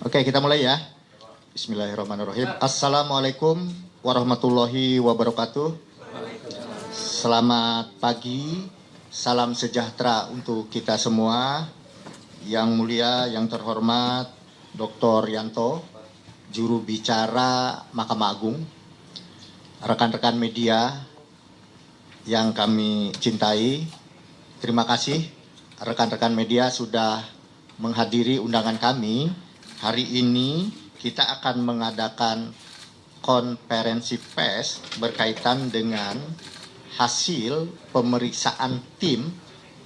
Oke, kita mulai ya. Bismillahirrahmanirrahim. Assalamualaikum warahmatullahi wabarakatuh. Selamat pagi, salam sejahtera untuk kita semua. Yang mulia, yang terhormat Dr. Yanto, juru bicara Mahkamah Agung, rekan-rekan media yang kami cintai, terima kasih rekan-rekan media sudah menghadiri undangan kami. Hari ini kita akan mengadakan konferensi pers berkaitan dengan hasil pemeriksaan tim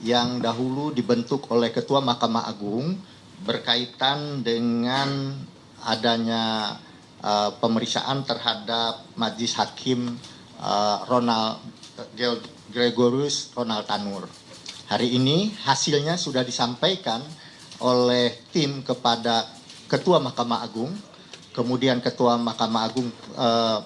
yang dahulu dibentuk oleh Ketua Mahkamah Agung berkaitan dengan adanya pemeriksaan terhadap Majelis Hakim Ronald Gregorius Ronald Tanur. Hari ini hasilnya sudah disampaikan oleh tim kepada Ketua Mahkamah Agung, kemudian Ketua Mahkamah Agung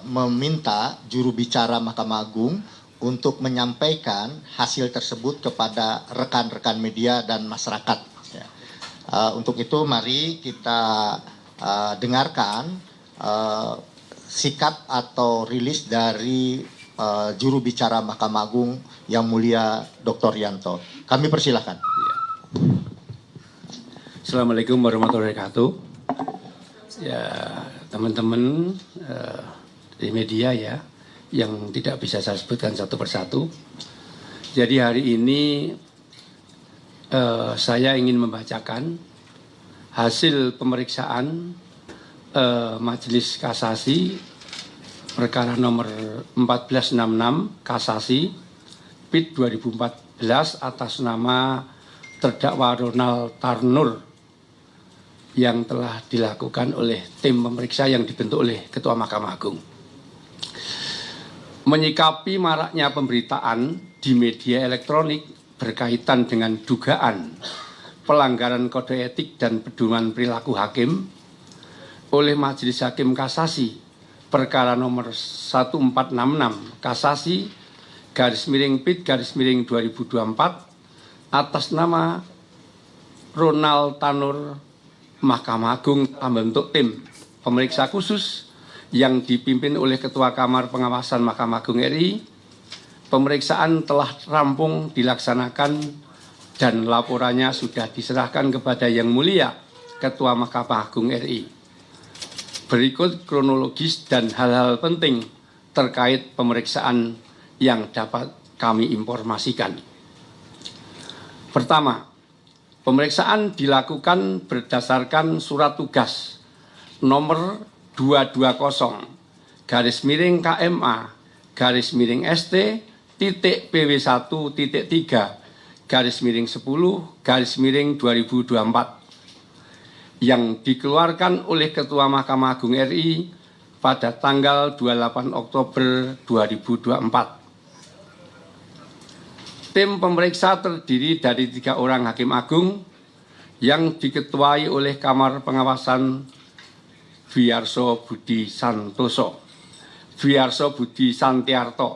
meminta juru bicara Mahkamah Agung untuk menyampaikan hasil tersebut kepada rekan-rekan media dan masyarakat. Untuk itu mari kita dengarkan sikap atau rilis dari juru bicara Mahkamah Agung yang mulia Dr. Yanto. Kami persilahkan. Assalamualaikum warahmatullahi wabarakatuh. Ya, teman-teman di media ya, yang tidak bisa saya sebutkan satu persatu. Jadi hari ini saya ingin membacakan hasil pemeriksaan Majelis Kasasi perkara nomor 1466 Kasasi PIT 2014 atas nama terdakwa Ronald Tanur yang telah dilakukan oleh tim pemeriksa yang dibentuk oleh Ketua Mahkamah Agung. Menyikapi maraknya pemberitaan di media elektronik berkaitan dengan dugaan pelanggaran kode etik dan pedoman perilaku hakim oleh Majelis Hakim Kasasi perkara nomor 1466 Kasasi _PIT _2024 atas nama Ronald Tanur, Mahkamah Agung membentuk tim pemeriksa khusus yang dipimpin oleh Ketua Kamar Pengawasan Mahkamah Agung RI. Pemeriksaan telah rampung dilaksanakan dan laporannya sudah diserahkan kepada Yang Mulia Ketua Mahkamah Agung RI. Berikut kronologis dan hal-hal penting terkait pemeriksaan yang dapat kami informasikan. Pertama, pemeriksaan dilakukan berdasarkan surat tugas nomor 220 _KMA_ST _PW1.3/10/2024 yang dikeluarkan oleh Ketua Mahkamah Agung RI pada tanggal 28 Oktober 2024. Tim pemeriksa terdiri dari 3 orang hakim agung yang diketuai oleh Kamar Pengawasan Wiarso Budi Santiarto,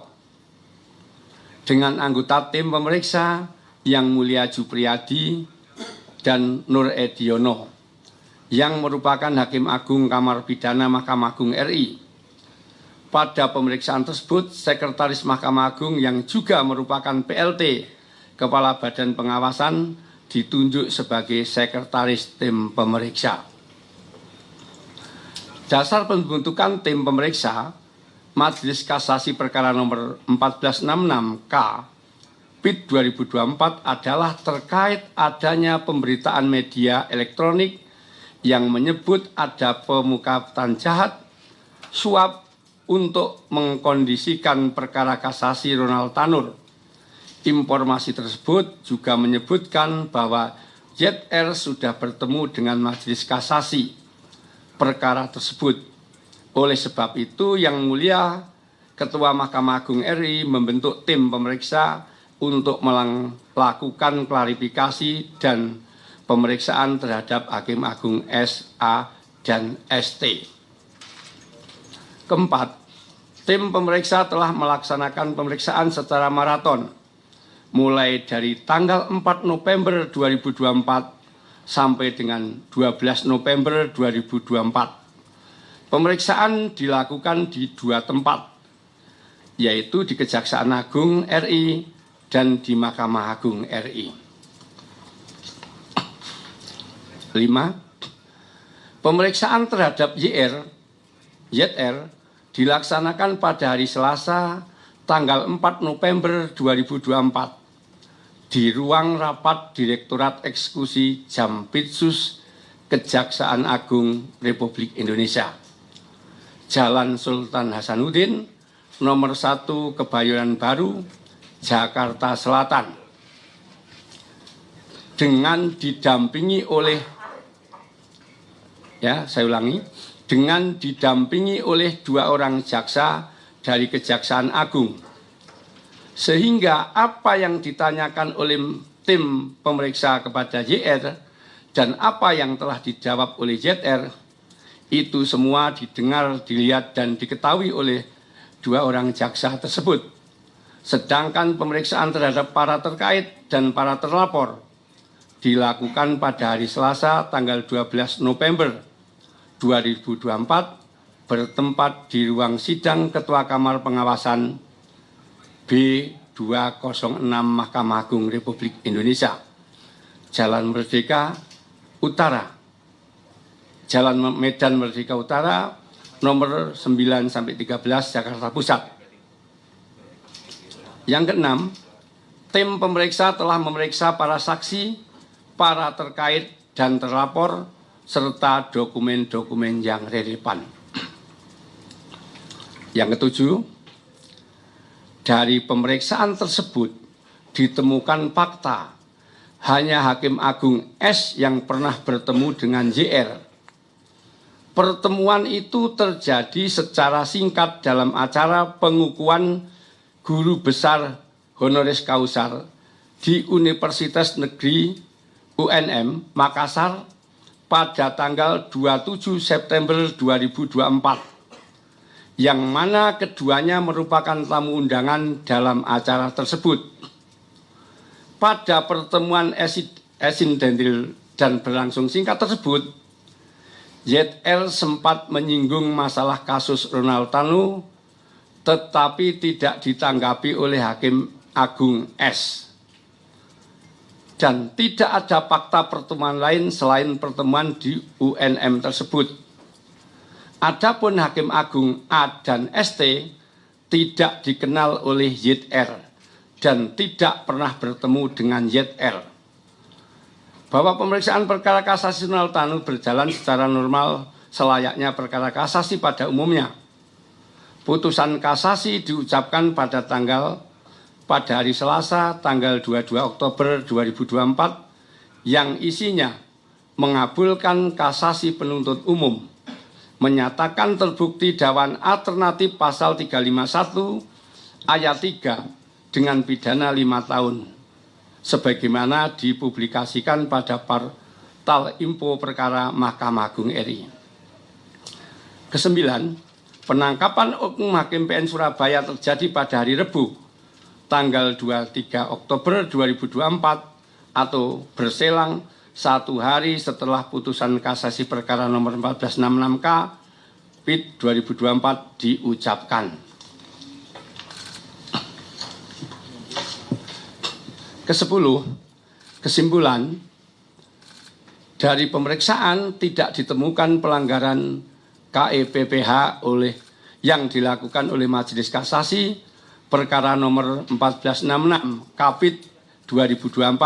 dengan anggota tim pemeriksa Yang Mulia Jupriyadi dan Nur Ediono yang merupakan Hakim Agung Kamar Pidana Mahkamah Agung RI. Pada pemeriksaan tersebut, Sekretaris Mahkamah Agung yang juga merupakan PLT Kepala Badan Pengawasan ditunjuk sebagai Sekretaris Tim Pemeriksa. Dasar pembentukan tim pemeriksa Majelis Kasasi perkara nomor 1466 K PIT 2024 adalah terkait adanya pemberitaan media elektronik yang menyebut ada pemufakatan jahat, suap untuk mengkondisikan perkara kasasi Ronald Tanur. Informasi tersebut juga menyebutkan bahwa ZR sudah bertemu dengan Majelis Kasasi perkara tersebut. Oleh sebab itu, Yang Mulia Ketua Mahkamah Agung RI membentuk tim pemeriksa untuk melakukan klarifikasi dan pemeriksaan terhadap Hakim Agung SA dan ST. Keempat, tim pemeriksa telah melaksanakan pemeriksaan secara maraton mulai dari tanggal 4 November 2024 sampai dengan 12 November 2024. Pemeriksaan dilakukan di 2 tempat, yaitu di Kejaksaan Agung RI dan di Mahkamah Agung RI. 5. Pemeriksaan terhadap YR dilaksanakan pada hari Selasa tanggal 4 November 2024 di ruang rapat Direktorat Eksekusi Jampitsus Kejaksaan Agung Republik Indonesia, Jalan Sultan Hasanuddin, nomor 1 Kebayoran Baru, Jakarta Selatan, dengan didampingi oleh, dengan didampingi oleh 2 orang jaksa dari Kejaksaan Agung, sehingga apa yang ditanyakan oleh tim pemeriksa kepada YR dan apa yang telah dijawab oleh ZR itu semua didengar, dilihat, dan diketahui oleh 2 orang jaksa tersebut. Sedangkan pemeriksaan terhadap para terkait dan para terlapor dilakukan pada hari Selasa tanggal 12 November 2024 bertempat di ruang sidang Ketua Kamar Pengawasan B206 Mahkamah Agung Republik Indonesia, Jalan Merdeka Utara, Jalan Medan Merdeka Utara, nomor 9-13 Jakarta Pusat. Yang keenam, tim pemeriksa telah memeriksa para saksi, para terkait dan terlapor, serta dokumen-dokumen yang relevan. Yang ketujuh, dari pemeriksaan tersebut ditemukan fakta hanya Hakim Agung S yang pernah bertemu dengan JR. Pertemuan itu terjadi secara singkat dalam acara pengukuhan guru besar honoris causa di Universitas Negeri UNM Makassar pada tanggal 27 September 2024, yang mana keduanya merupakan tamu undangan dalam acara tersebut. Pada pertemuan esindentil dan berlangsung singkat tersebut, ZR sempat menyinggung masalah kasus Ronald Tanu, tetapi tidak ditanggapi oleh Hakim Agung S. Dan tidak ada fakta pertemuan lain selain pertemuan di UNM tersebut. Adapun Hakim Agung A dan ST tidak dikenal oleh ZR dan tidak pernah bertemu dengan ZR. Bahwa pemeriksaan perkara kasasi Ronald Tanu berjalan secara normal selayaknya perkara kasasi pada umumnya. Putusan kasasi diucapkan pada hari Selasa tanggal 22 Oktober 2024 yang isinya mengabulkan kasasi penuntut umum, menyatakan terbukti dakwaan alternatif pasal 351 ayat 3 dengan pidana 5 tahun. Sebagaimana dipublikasikan pada portal info perkara Mahkamah Agung RI. Kesembilan, penangkapan Oknum Hakim PN Surabaya terjadi pada hari Rabu, tanggal 23 Oktober 2024 atau berselang 1 hari setelah putusan kasasi perkara nomor 1466K PIT 2024 diucapkan. Kesepuluh, kesimpulan dari pemeriksaan tidak ditemukan pelanggaran KEPPH yang dilakukan oleh Majelis Kasasi perkara nomor 1466 Kapit 2024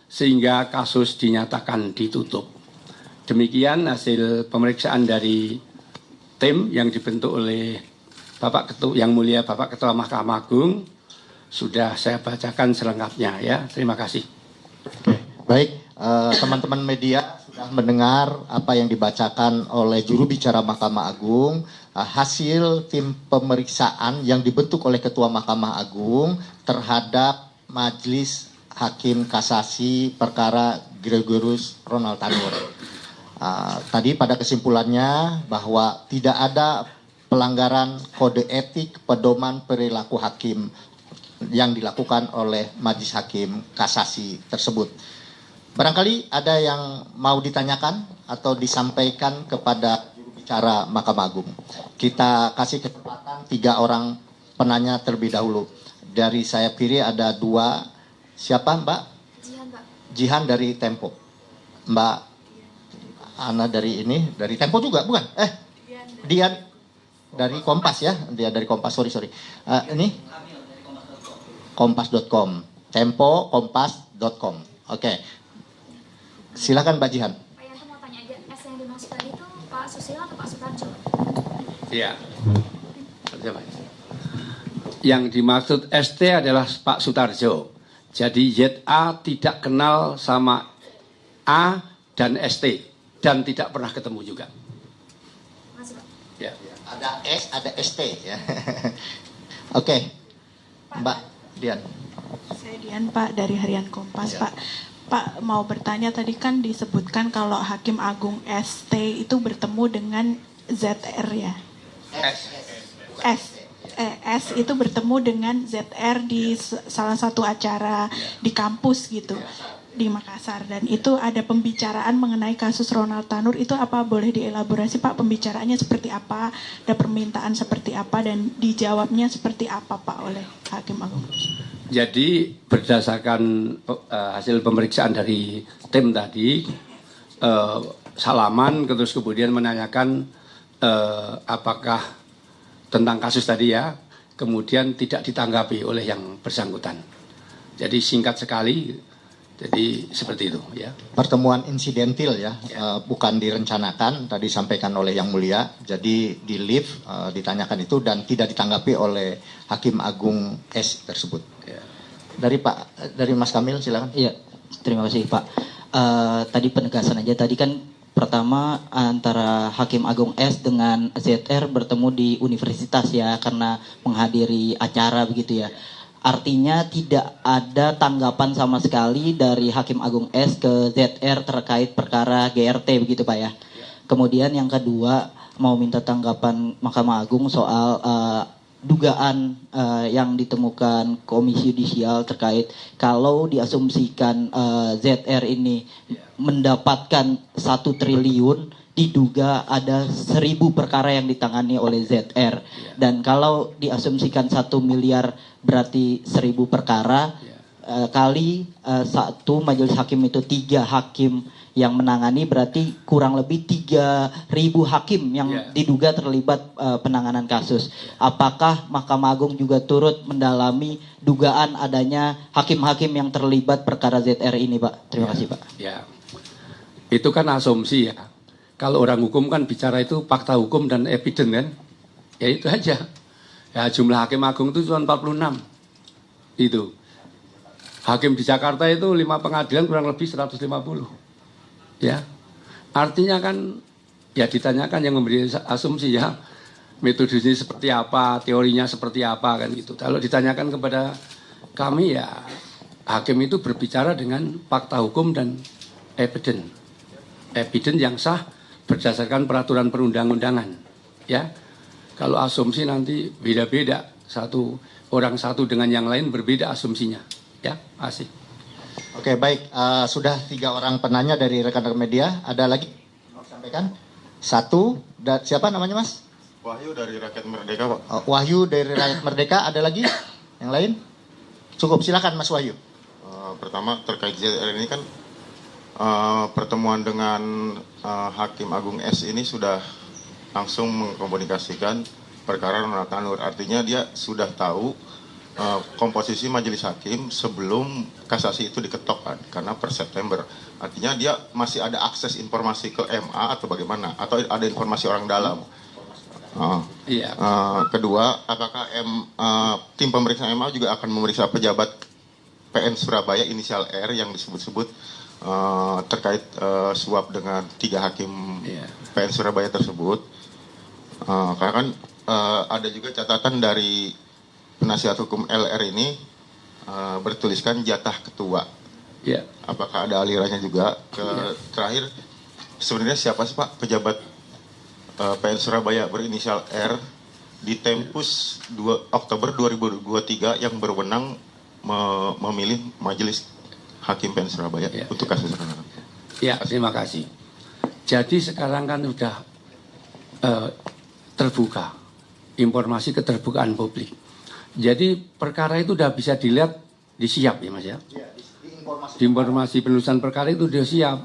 sehingga kasus dinyatakan ditutup. Demikian hasil pemeriksaan dari tim yang dibentuk oleh Bapak Ketua yang mulia Bapak Ketua Mahkamah Agung. Sudah saya bacakan selengkapnya ya. Terima kasih. Baik, teman-teman media sudah mendengar apa yang dibacakan oleh juru bicara Mahkamah Agung, hasil tim pemeriksaan yang dibentuk oleh Ketua Mahkamah Agung terhadap Majelis Hakim Kasasi perkara Gregorius Ronald Tanur. Tadi pada kesimpulannya bahwa tidak ada pelanggaran kode etik pedoman perilaku hakim yang dilakukan oleh Majelis Hakim Kasasi tersebut. Barangkali ada yang mau ditanyakan atau disampaikan kepada juru bicara Mahkamah Agung. Kita kasih kesempatan 3 orang penanya terlebih dahulu. Dari sayap kiri ada 2. Siapa Mbak? Jihan, Pak. Jihan dari Tempo. Mbak Ana dari Tempo juga, bukan? Dian dari Kompas ya. Dia dari Kompas, sorry. Ini kompas.com. Tempo kompas.com. Oke. Silakan Mbak Jihan. Pak Yanto mau tanya aja, S yang dimaksud tadi itu Pak Susilo atau Pak Sutarjo? Iya. Yang dimaksud ST adalah Pak Sutarjo. Jadi ZA tidak kenal sama A dan ST dan tidak pernah ketemu juga. Makasih, Pak. Ya. Ada S, ada ST ya. Oke. Mbak Dian. Saya Dian Pak dari Harian Kompas Ya. Pak mau bertanya tadi kan disebutkan kalau Hakim Agung ST itu bertemu dengan ZR ya. S itu bertemu dengan ZR di salah satu acara di kampus gitu di Makassar, dan itu ada pembicaraan mengenai kasus Ronald Tanur. Itu apa boleh dielaborasi Pak, pembicaraannya seperti apa, ada permintaan seperti apa, dan dijawabnya seperti apa Pak oleh Hakim Agung? Jadi berdasarkan hasil pemeriksaan dari tim tadi, salaman terus kemudian menanyakan apakah tentang kasus tadi ya, kemudian tidak ditanggapi oleh yang bersangkutan. Jadi singkat sekali, jadi seperti itu ya. Pertemuan insidentil ya, bukan direncanakan, tadi disampaikan oleh Yang Mulia. Jadi di lift ditanyakan itu dan tidak ditanggapi oleh Hakim Agung S tersebut. Ya. Dari Mas Kamil silakan. Iya, terima kasih Pak. Tadi penegasan aja, tadi kan pertama antara Hakim Agung S dengan ZR bertemu di universitas ya, karena menghadiri acara begitu ya. Artinya tidak ada tanggapan sama sekali dari Hakim Agung S ke ZR terkait perkara GRT begitu Pak ya. Kemudian yang kedua, mau minta tanggapan Mahkamah Agung soal dugaan yang ditemukan Komisi Yudisial terkait kalau diasumsikan ZR ini mendapatkan 1 triliun, diduga ada 1.000 perkara yang ditangani oleh ZR, dan kalau diasumsikan 1 miliar berarti 1.000 perkara kali 1 majelis hakim itu 3 hakim yang menangani, berarti kurang lebih 3.000 hakim yang diduga terlibat penanganan kasus. Apakah Mahkamah Agung juga turut mendalami dugaan adanya hakim-hakim yang terlibat perkara ZR ini Pak? Terima kasih Pak. Ya, itu kan asumsi ya. Kalau orang hukum kan bicara itu fakta hukum dan evidence kan. Ya itu aja. Ya jumlah hakim agung itu cuma 46. Itu. Hakim di Jakarta itu 5 pengadilan kurang lebih 150. Ya. Artinya kan ya ditanyakan yang memberi asumsi ya. Metodenya seperti apa, teorinya seperti apa kan gitu. Kalau ditanyakan kepada kami ya hakim itu berbicara dengan fakta hukum dan evidence. Evidence yang sah berdasarkan peraturan perundang-undangan, ya. Kalau asumsi nanti beda-beda, orang satu dengan yang lain berbeda asumsinya, ya. Asik. Oke baik, sudah 3 orang penanya dari rekan-rekan media. Ada lagi mau sampaikan? 1, siapa namanya Mas? Wahyu dari Rakyat Merdeka Pak. Wahyu dari Rakyat Merdeka. Ada lagi? Yang lain? Cukup, silakan Mas Wahyu. Pertama terkait ZR ini kan pertemuan dengan Hakim Agung S ini sudah langsung mengkomunikasikan perkara Ronald Tanur. Artinya dia sudah tahu komposisi majelis hakim sebelum kasasi itu diketok kan, karena per September. Artinya dia masih ada akses informasi ke MA atau bagaimana? Atau ada informasi orang dalam? Iya. Kedua, apakah tim pemeriksa MA juga akan memeriksa pejabat PN Surabaya inisial R yang disebut-sebut terkait suap dengan 3 hakim PN Surabaya tersebut? Karena kan ada juga catatan dari penasihat hukum LR ini bertuliskan jatah ketua. Yeah. Apakah ada alirannya juga? Terakhir, sebenarnya siapa sih Pak pejabat PN Surabaya berinisial R di Tempus Oktober 2023 yang berwenang memilih Majelis Hakim PN Surabaya untuk kasus Ronald. Ya, terima kasih. Jadi sekarang kan sudah terbuka informasi keterbukaan publik. Jadi perkara itu sudah bisa dilihat disiap ya Mas ya. Di informasi penulisan perkara itu sudah siap.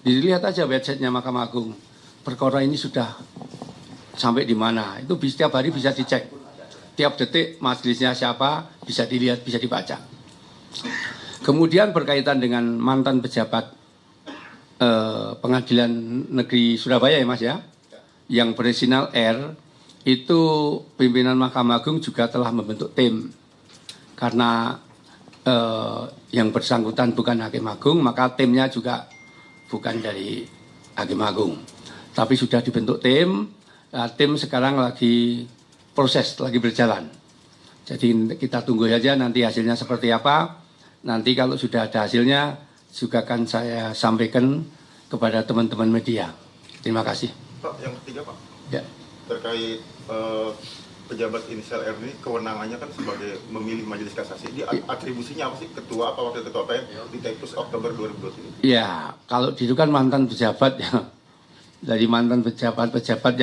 Dilihat aja websitenya Mahkamah Agung. Perkara ini sudah sampai di mana. Itu setiap hari bisa dicek. Tiap detik majelisnya siapa bisa dilihat, bisa dibaca. Kemudian berkaitan dengan mantan pejabat Pengadilan Negeri Surabaya ya Mas ya, yang berinisial R, itu pimpinan Mahkamah Agung juga telah membentuk tim. Karena yang bersangkutan bukan Hakim Agung, maka timnya juga bukan dari Hakim Agung. Tapi sudah dibentuk tim, tim sekarang lagi proses, lagi berjalan. Jadi kita tunggu saja nanti hasilnya seperti apa. Nanti kalau sudah ada hasilnya, juga akan saya sampaikan kepada teman-teman media. Terima kasih. Pak, yang ketiga Pak, Ya. terkait pejabat inisial R ini kewenangannya kan sebagai memilih majelis kasasi. Di atribusinya apa sih? Ketua apa wakil ketua apa di Tempus Oktober 2023? Ya, kalau itu kan mantan pejabat ya. Dari mantan pejabat-pejabat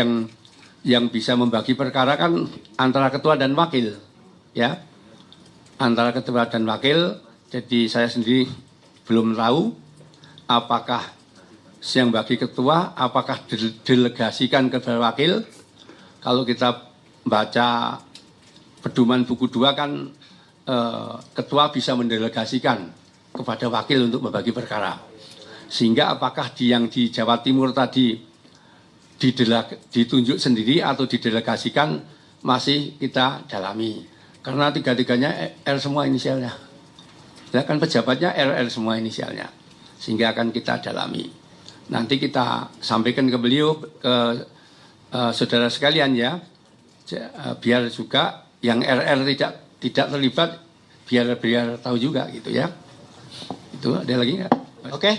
yang bisa membagi perkara kan antara ketua dan wakil. Ya. Antara ketua dan wakil. Jadi saya sendiri belum tahu apakah yang bagi ketua, apakah delegasikan ke wakil. Kalau kita baca pedoman buku 2 kan ketua bisa mendelegasikan kepada wakil untuk membagi perkara. Sehingga apakah yang di Jawa Timur tadi ditunjuk sendiri atau didelegasikan masih kita dalami. Karena tiga-tiganya R semua inisialnya. Ya kan pejabatnya RR semua inisialnya. Sehingga akan kita dalami. Nanti kita sampaikan ke beliau, ke saudara sekalian ya. Biar juga yang RR tidak terlibat, biar tahu juga gitu ya. Itu ada lagi nggak? Oke.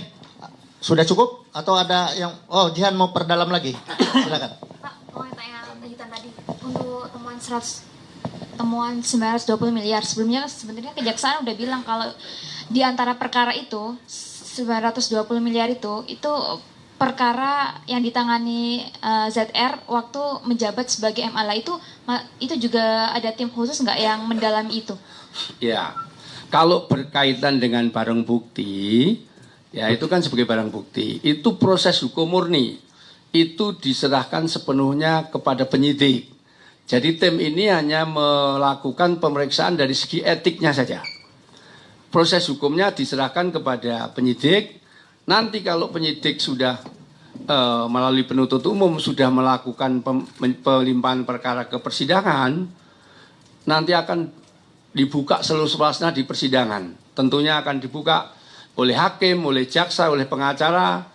Sudah cukup atau ada yang Jihan mau perdalam lagi? Silakan. Pak, mau tanya lanjutan tadi untuk temuan 920 miliar. Sebelumnya sebenarnya kejaksaan udah bilang kalau di antara perkara itu 920 miliar itu perkara yang ditangani ZR waktu menjabat sebagai MLA itu juga ada tim khusus nggak yang mendalami itu? Ya, kalau berkaitan dengan barang bukti, ya itu kan sebagai barang bukti. Itu proses hukum murni. Itu diserahkan sepenuhnya kepada penyidik. Jadi tim ini hanya melakukan pemeriksaan dari segi etiknya saja. Proses hukumnya diserahkan kepada penyidik. Nanti kalau penyidik sudah melalui penuntut umum sudah melakukan pelimpahan perkara ke persidangan, nanti akan dibuka seluas-luasnya di persidangan. Tentunya akan dibuka oleh hakim, oleh jaksa, oleh pengacara,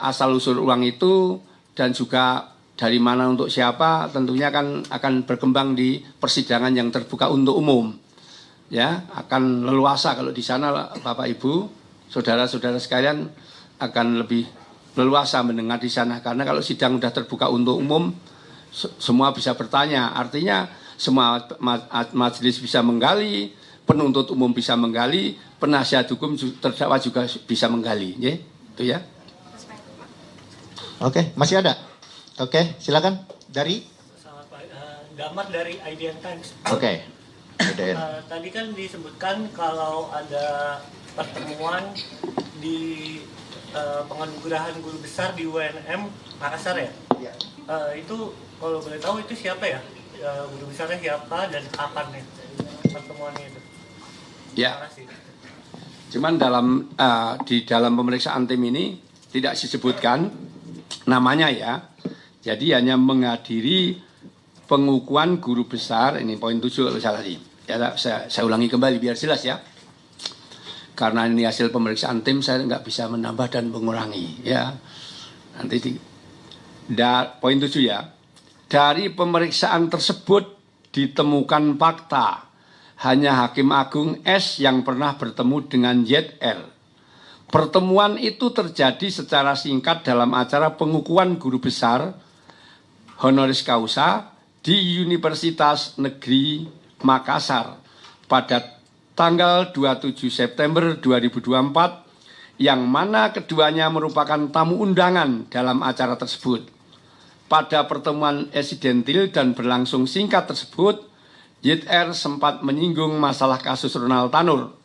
asal-usul uang itu, dan juga dari mana untuk siapa, tentunya akan berkembang di persidangan yang terbuka untuk umum. Ya, akan leluasa kalau di sana Bapak Ibu, saudara-saudara sekalian akan lebih leluasa mendengar di sana. Karena kalau sidang sudah terbuka untuk umum, semua bisa bertanya. Artinya semua majelis bisa menggali, penuntut umum bisa menggali, penasihat hukum terdakwa juga bisa menggali. Ya, itu ya. Oke, masih ada? Oke, silakan. Dari? Selamat pagi. Damar dari IDN Times. Oke. Tadi kan disebutkan kalau ada pertemuan di penganugerahan guru besar di UNM Makassar ya? Iya. Itu kalau boleh tahu itu siapa ya? Guru besarnya siapa dan kapan ya pertemuannya itu? Ya. Terima kasih. Cuman di dalam pemeriksaan tim ini tidak disebutkan namanya ya. Jadi hanya menghadiri pengukuhan guru besar, ini poin 7 kalau salah tadi. Ya, saya ulangi kembali biar jelas ya. Karena ini hasil pemeriksaan tim, saya nggak bisa menambah dan mengurangi. Ya, nanti poin 7 ya. Dari pemeriksaan tersebut ditemukan fakta hanya Hakim Agung S yang pernah bertemu dengan ZR. Pertemuan itu terjadi secara singkat dalam acara pengukuhan guru besar honoris causa di Universitas Negeri Makassar pada tanggal 27 September 2024, yang mana keduanya merupakan tamu undangan dalam acara tersebut. Pada pertemuan insidentil dan berlangsung singkat tersebut, YTR sempat menyinggung masalah kasus Ronald Tanur,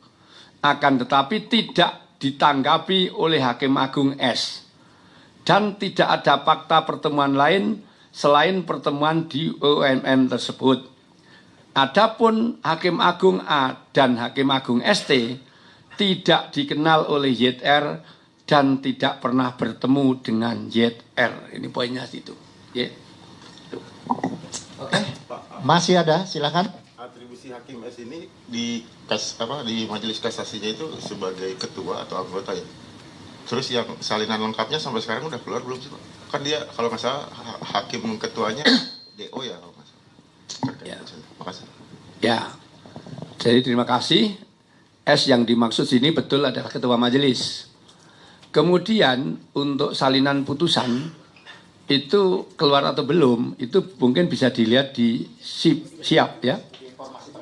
akan tetapi tidak ditanggapi oleh Hakim Agung S. Dan tidak ada fakta pertemuan lain selain pertemuan di UMM tersebut. Adapun Hakim Agung A dan Hakim Agung ST tidak dikenal oleh YTR dan tidak pernah bertemu dengan YTR. Ini poinnya situ. Oke. Masih ada, silakan. Atribusi Hakim S ini di majelis kasasinya itu sebagai ketua atau anggota ya. Terus yang salinan lengkapnya sampai sekarang udah keluar belum sih Pak? Kan dia kalau nggak salah hakim ketuanya DO ya kalau nggak salah. Ya. Makasih. Ya, jadi terima kasih. S yang dimaksud sini betul adalah ketua majelis. Kemudian untuk salinan putusan itu keluar atau belum, itu mungkin bisa dilihat di SIAP ya.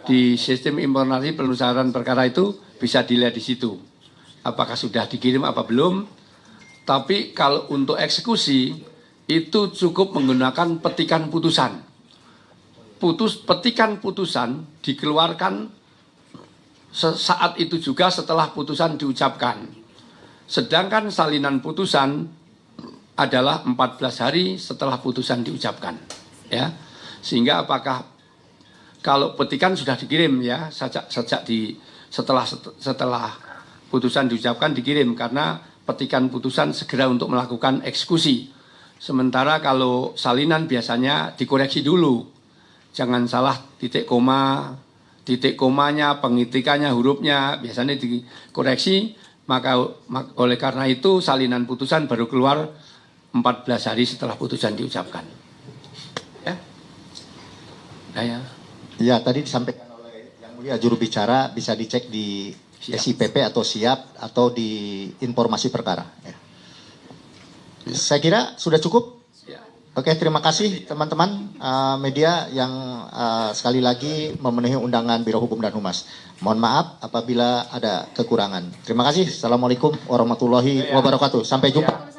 Di sistem informasi penusaran perkara itu bisa dilihat di situ. Apakah sudah dikirim apa belum? Tapi kalau untuk eksekusi itu cukup menggunakan petikan putusan. Petikan putusan dikeluarkan saat itu juga setelah putusan diucapkan. Sedangkan salinan putusan adalah 14 hari setelah putusan diucapkan, ya. Sehingga apakah kalau petikan sudah dikirim ya setelah putusan diucapkan dikirim, karena petikan putusan segera untuk melakukan eksekusi. Sementara kalau salinan biasanya dikoreksi dulu, jangan salah titik komanya, pengitikannya, hurufnya biasanya dikoreksi. Maka oleh karena itu salinan putusan baru keluar 14 hari setelah putusan diucapkan. Ya. Nah, ya. Ya, tadi disampaikan oleh Yang Mulia juru bicara, bisa dicek di SIPP atau SIAP atau di informasi perkara. Ya. Saya kira sudah cukup. Ya. Oke, terima kasih teman-teman media yang sekali lagi memenuhi undangan Biro Hukum dan Humas. Mohon maaf apabila ada kekurangan. Terima kasih. Assalamualaikum warahmatullahi wabarakatuh. Sampai jumpa.